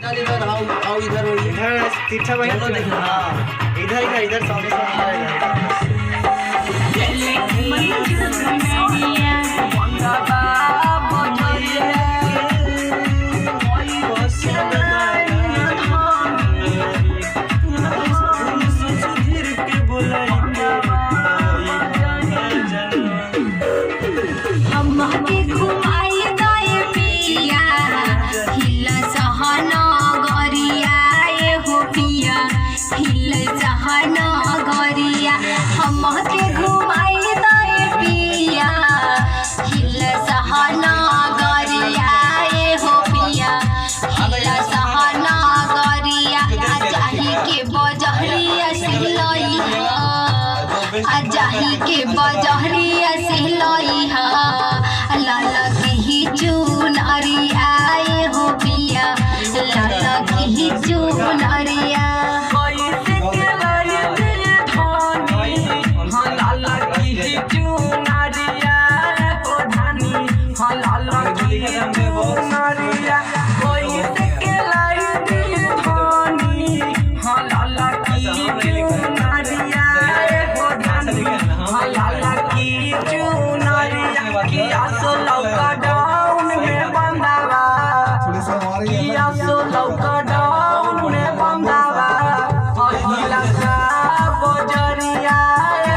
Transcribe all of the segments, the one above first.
चल इधर आओ इधर तीर्था भाई देखना इधर इधर इधर सामने जाही के बजहरिया से लई हा लाला के ही चुनरिया आए हो पिया लाला के ही चुनरिया कैसे के लाई दिए धानी हां लाला की ही चुनरिया ओ धानी हां लाला की ही चुनरिया कैसे के लाई दिए धानी हां लाला की ही चुनरिया लाला की चुनरिया की आसो लौका डाउन में बंदावा की आसो लौका डाउन में बंदावा अहिला का बजरिया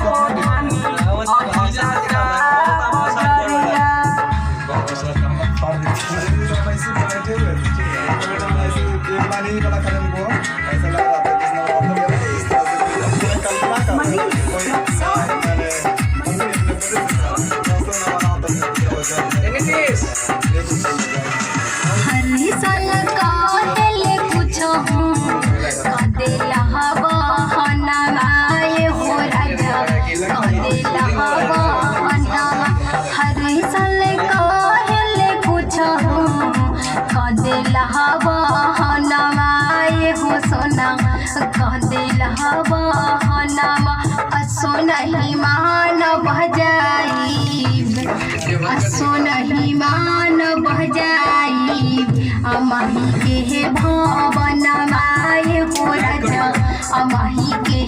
हो धानी अहिला का बजरिया हरी साल काहेले कुछ हूँ कदेला हवा हनाए हो राजा कदेला हवा हनावा हरी साल काहेले कुछ हूँ कदेला हवा हनाए हो सोना कदेला हवा हनावा असो नहीं मान बजाई असो नहीं मान बजाई अमाही के भवन माए हो राजा अमाही के